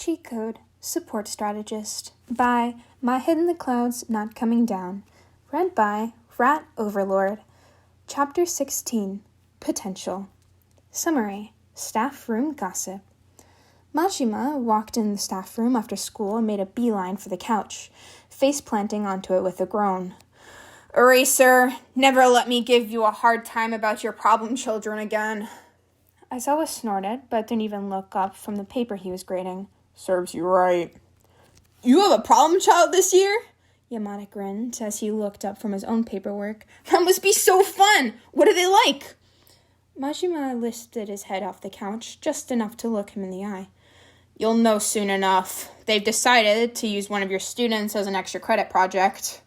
Cheat Code Support Strategist by myheadinthecoudsnotcomingdown. Read by Rat Overlord. Chapter 16, Potential. Summary, Staff Room Gossip. Majima walked in the staff room after school and made a beeline for the couch, face planting onto it with a groan. "Eraser, never let me give you a hard time about your problem children again." Aizawa snorted, but didn't even look up from the paper he was grading. "Serves you right." "You have a problem child this year?" Yamada grinned as he looked up from his own paperwork. "That must be so fun! What are they like?" Majima lifted his head off the couch, just enough to look him in the eye. "You'll know soon enough. They've decided to use one of your students as an extra credit project."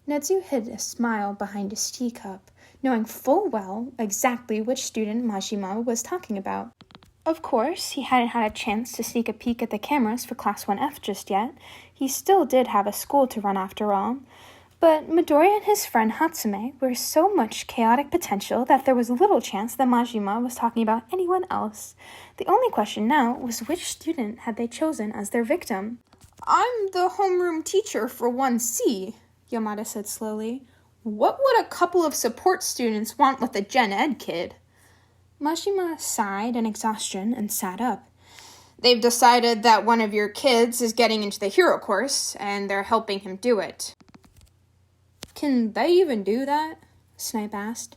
Netsu hid a smile behind his teacup, knowing full well exactly which student Majima was talking about. Of course, he hadn't had a chance to sneak a peek at the cameras for Class 1F just yet. He still did have a school to run after all. But Midoriya and his friend Hatsume were so much chaotic potential that there was little chance that Majima was talking about anyone else. The only question now was which student had they chosen as their victim. "I'm the homeroom teacher for 1C, Yamada said slowly. "What would a couple of support students want with a Gen Ed kid?" Majima sighed in exhaustion and sat up. "They've decided that one of your kids is getting into the hero course, and they're helping him do it." "Can they even do that?" Snipe asked.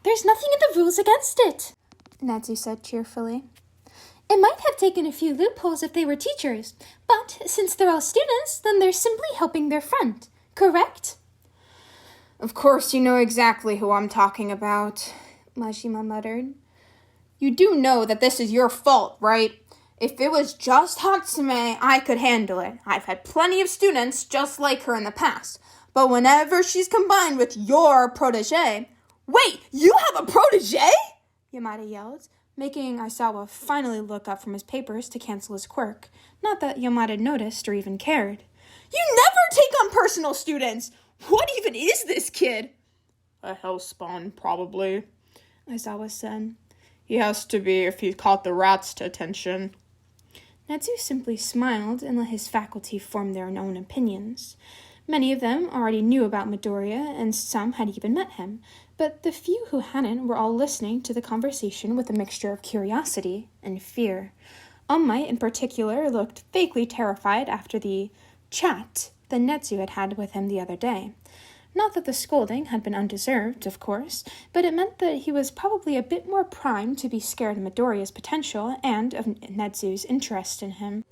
"There's nothing in the rules against it," Natsu said cheerfully. "It might have taken a few loopholes if they were teachers, but since they're all students, then they're simply helping their friend. Correct?" "Of course you know exactly who I'm talking about," Majima muttered. "You do know that this is your fault, right? If it was just Hatsume, I could handle it. I've had plenty of students just like her in the past. But whenever she's combined with your protege..." "Wait, you have a protege?" Yamada yelled, making Aizawa finally look up from his papers to cancel his quirk. Not that Yamada noticed or even cared. "You never take on personal students! What even is this kid?" "A hellspawn, probably," Aizawa said. "He has to be if he caught the rats to attention." Natsu simply smiled and let his faculty form their own opinions. Many of them already knew about Midoriya, and some had even met him, but the few who hadn't were all listening to the conversation with a mixture of curiosity and fear. All Might, in particular, looked vaguely terrified after the chat that Netsu had had with him the other day. Not that the scolding had been undeserved, of course, but it meant that he was probably a bit more primed to be scared of Midoriya's potential and of Netsu's interest in him.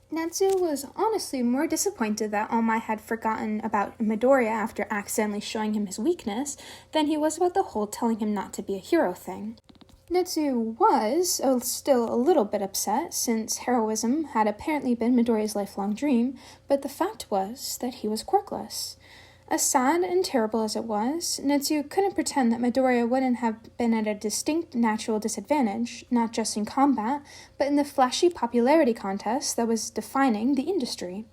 Netsu was honestly more disappointed that All Might had forgotten about Midoriya after accidentally showing him his weakness than he was about the whole telling him not to be a hero thing. Netsu was still a little bit upset, since heroism had apparently been Midoriya's lifelong dream, but the fact was that he was quirkless. As sad and terrible as it was, Netsu couldn't pretend that Midoriya wouldn't have been at a distinct natural disadvantage, not just in combat, but in the flashy popularity contest that was defining the industry.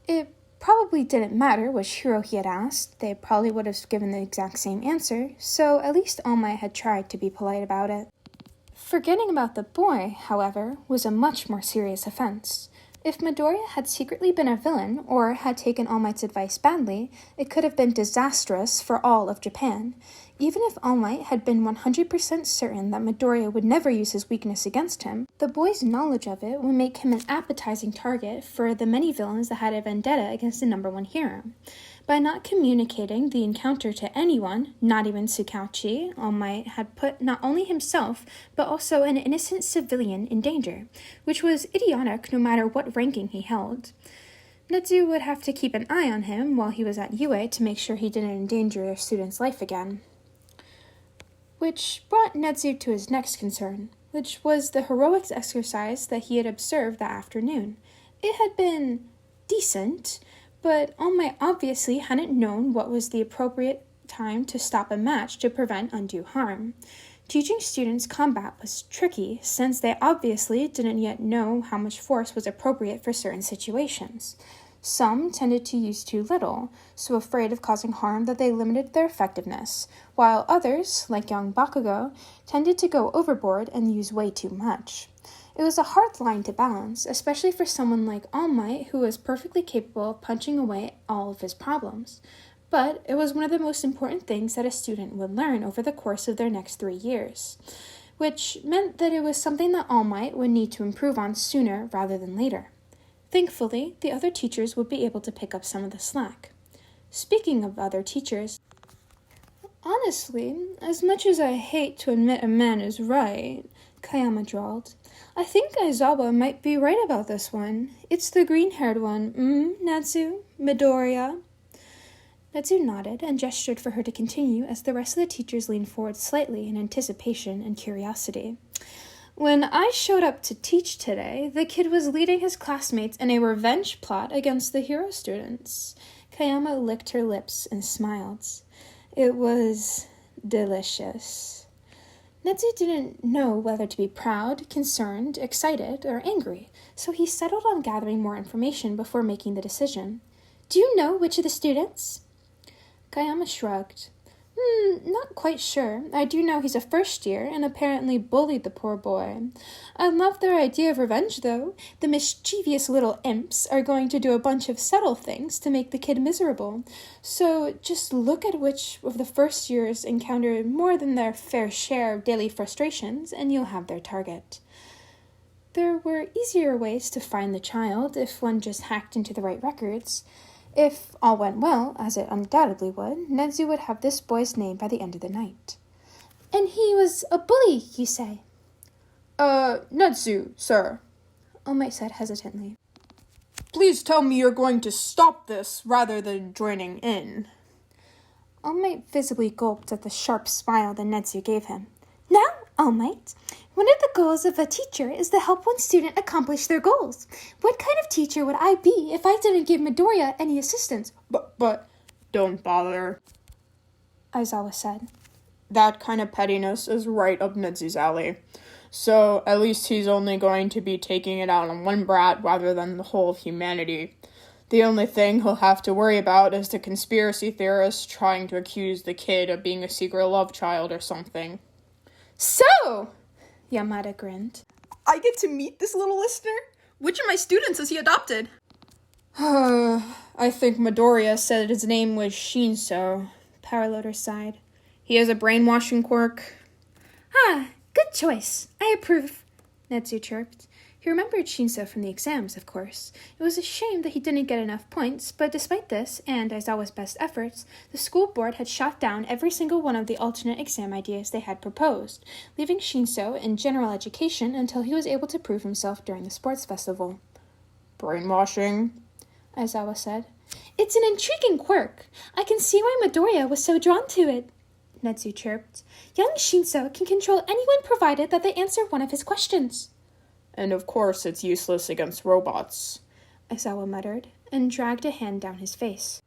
It probably didn't matter which hero he had asked. They probably would have given the exact same answer, so at least All Might had tried to be polite about it. Forgetting about the boy, however, was a much more serious offense. If Midoriya had secretly been a villain, or had taken All Might's advice badly, it could have been disastrous for all of Japan. Even if All Might had been 100% certain that Midoriya would never use his weakness against him, the boy's knowledge of it would make him an appetizing target for the many villains that had a vendetta against the number one hero. By not communicating the encounter to anyone, not even Tsukauchi, All Might had put not only himself, but also an innocent civilian in danger, which was idiotic no matter what ranking he held. Netsu would have to keep an eye on him while he was at UA to make sure he didn't endanger a student's life again. Which brought Netsu to his next concern, which was the heroics exercise that he had observed that afternoon. It had been decent, but All Might obviously hadn't known what was the appropriate time to stop a match to prevent undue harm. Teaching students combat was tricky, since they obviously didn't yet know how much force was appropriate for certain situations. Some tended to use too little, so afraid of causing harm that they limited their effectiveness, while others, like young Bakugo, tended to go overboard and use way too much. It was a hard line to balance, especially for someone like All Might, who was perfectly capable of punching away all of his problems. But it was one of the most important things that a student would learn over the course of their next 3 years, which meant that it was something that All Might would need to improve on sooner rather than later. Thankfully, the other teachers would be able to pick up some of the slack. Speaking of other teachers, honestly, as much as I hate to admit a man is right, Kayama drawled, I think Aizawa might be right about this one. It's the green-haired one, Natsu, Midoriya. Natsu nodded and gestured for her to continue as the rest of the teachers leaned forward slightly in anticipation and curiosity. When I showed up to teach today, the kid was leading his classmates in a revenge plot against the hero students. Kayama licked her lips and smiled. It was delicious. Natsu didn't know whether to be proud, concerned, excited, or angry, so he settled on gathering more information before making the decision. Do you know which of the students? Kayama shrugged. Not quite sure. I do know he's a first year and apparently bullied the poor boy. I love their idea of revenge, though. The mischievous little imps are going to do a bunch of subtle things to make the kid miserable. So just look at which of the first years encounter more than their fair share of daily frustrations, and you'll have their target. There were easier ways to find the child if one just hacked into the right records. If all went well, as it undoubtedly would, Netsu would have this boy's name by the end of the night. And he was a bully, you say? Netsu, sir. All Might said hesitantly. Please tell me you're going to stop this rather than joining in. All Might visibly gulped at the sharp smile that Netsu gave him. Now, All Might, one of the goals of a teacher is to help one student accomplish their goals. What kind of teacher would I be if I didn't give Midoriya any assistance? But, don't bother, Aizawa said. That kind of pettiness is right up Netsu's alley. So, at least he's only going to be taking it out on one brat rather than the whole of humanity. The only thing he'll have to worry about is the conspiracy theorists trying to accuse the kid of being a secret love child or something. So, Yamada grinned. I get to meet this little listener? Which of my students has he adopted? I think Midoriya said his name was Shinso, Powerloader sighed. He has a brainwashing quirk. Ah, good choice. I approve, Netsu chirped. He remembered Shinso from the exams, of course. It was a shame that he didn't get enough points, but despite this, and Aizawa's best efforts, the school board had shot down every single one of the alternate exam ideas they had proposed, leaving Shinso in general education until he was able to prove himself during the sports festival. Brainwashing? Aizawa said. It's an intriguing quirk. I can see why Midoriya was so drawn to it, Netsu chirped. Young Shinso can control anyone provided that they answer one of his questions. And of course it's useless against robots, Aizawa muttered, and dragged a hand down his face.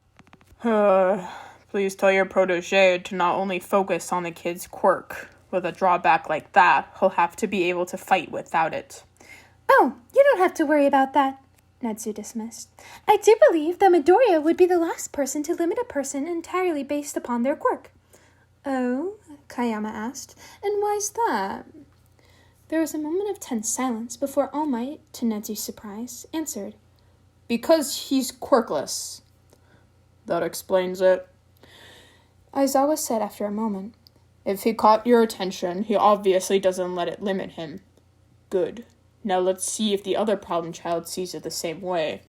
Please tell your protege to not only focus on the kid's quirk. With a drawback like that, he'll have to be able to fight without it. Oh, you don't have to worry about that, Netsu dismissed. I do believe that Midoriya would be the last person to limit a person entirely based upon their quirk. Oh, Kayama asked, and why's that? There was a moment of tense silence before All Might, to Netsu's surprise, answered. Because he's quirkless. That explains it. Aizawa said after a moment. If he caught your attention, he obviously doesn't let it limit him. Good. Now let's see if the other problem child sees it the same way.